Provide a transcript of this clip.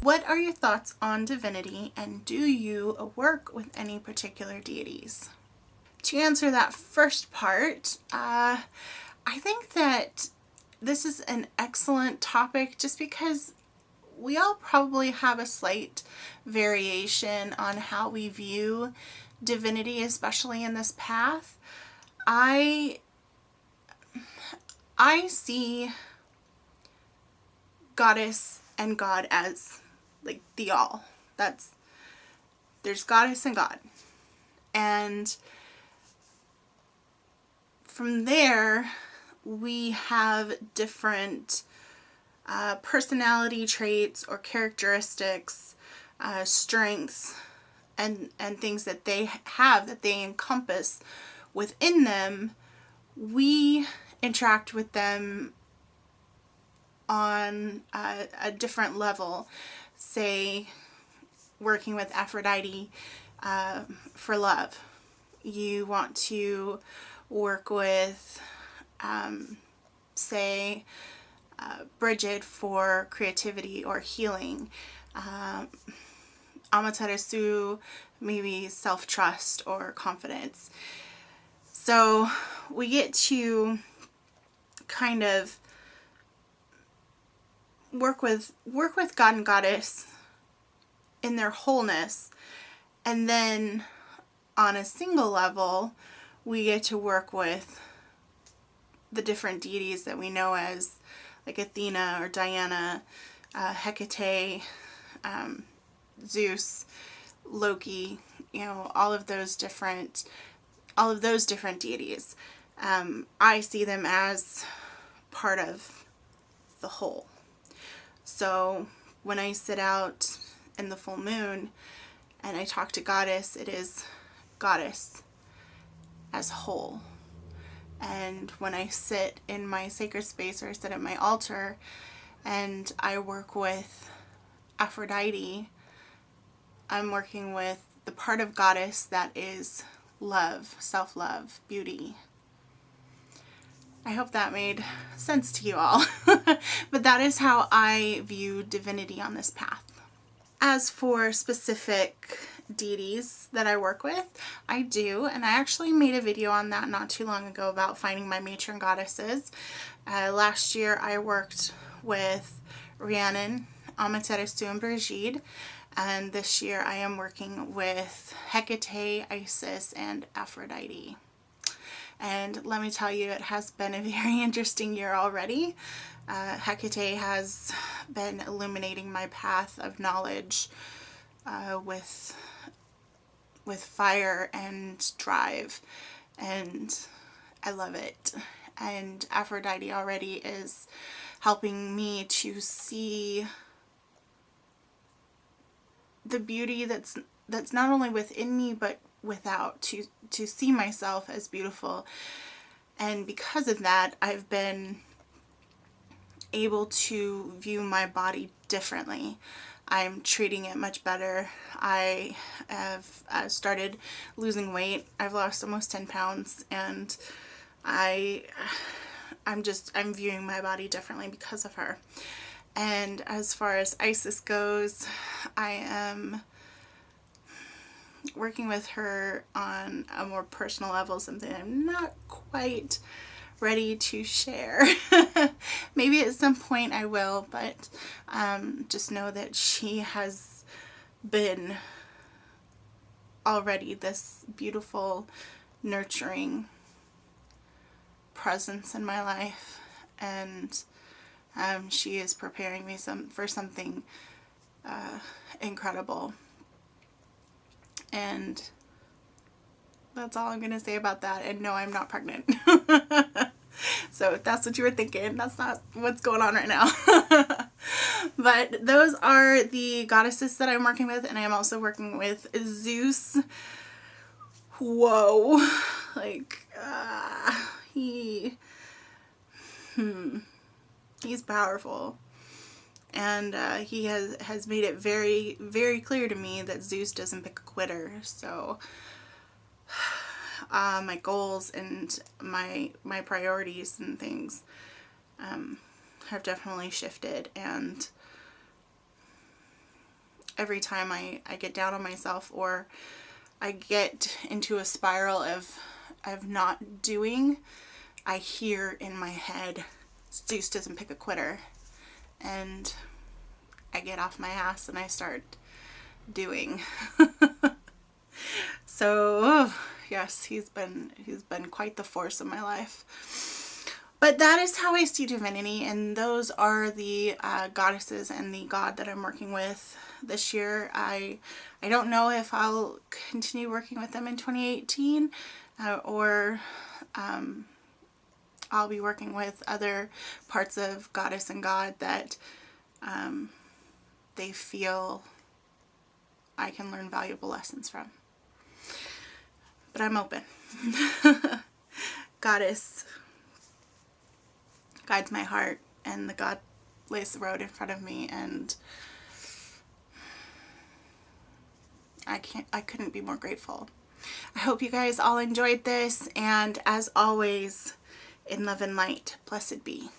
What are your thoughts on divinity, and do you work with any particular deities? To answer that first part, I think that this is an excellent topic just because we all probably have a slight variation on how we view divinity, especially in this path. I see goddess and God as like the all. There's goddess and God. And from there, we have different personality traits or characteristics, strengths, and things that they have, that they encompass within them. We interact with them on a different level. Say, working with Aphrodite for love. You want to work with, say, Bridget for creativity or healing. Amaterasu, maybe self-trust or confidence. So we get to kind of work with God and Goddess in their wholeness, and then on a single level we get to work with the different deities that we know as, like Athena or Diana, Hecate, Zeus, Loki, all of those different deities. I see them as part of the whole. So when I sit out in the full moon and I talk to Goddess, it is Goddess as whole. And when I sit in my sacred space or sit at my altar and I work with Aphrodite, I'm working with the part of Goddess that is love, self-love, beauty. I hope that made sense to you all. But that is how I view divinity on this path. As for specific deities that I work with, I do, and I actually made a video on that not too long ago about finding my matron goddesses. Last year I worked with Rhiannon, Amaterasu, and Brigitte, and this year I am working with Hecate, Isis, and Aphrodite. And let me tell you, it has been a very interesting year already. Hecate has been illuminating my path of knowledge with fire and drive, and I love it. And Aphrodite already is helping me to see the beauty that's not only within me but without, to see myself as beautiful. And because of that, I've been able to view my body differently. I'm treating it much better. I have started losing weight. I've lost almost 10 pounds, and I'm viewing my body differently because of her. And as far as Isis goes, I am working with her on a more personal level, something I'm not quite ready to share. Maybe at some point I will, but just know that she has been already this beautiful, nurturing presence in my life, and she is preparing me for something incredible. And that's all I'm going to say about that. And no, I'm not pregnant. So if that's what you were thinking, that's not what's going on right now. But those are the goddesses that I'm working with, and I am also working with Zeus. Whoa. Like, he's powerful. And he has made it very, very clear to me that Zeus doesn't pick a quitter. So my goals and my priorities and things have definitely shifted, and every time I get down on myself or I get into a spiral of not doing, I hear in my head, Zeus doesn't pick a quitter. And I get off my ass and I start doing. So, yes, he's been quite the force in my life. But that is how I see divinity, and those are the goddesses and the god that I'm working with this year. I don't know if I'll continue working with them in 2018 or I'll be working with other parts of goddess and god that they feel I can learn valuable lessons from. But I'm open. Goddess guides my heart, and the god lays the road in front of me, and I couldn't be more grateful. I hope you guys all enjoyed this, and as always, in love and light, blessed be.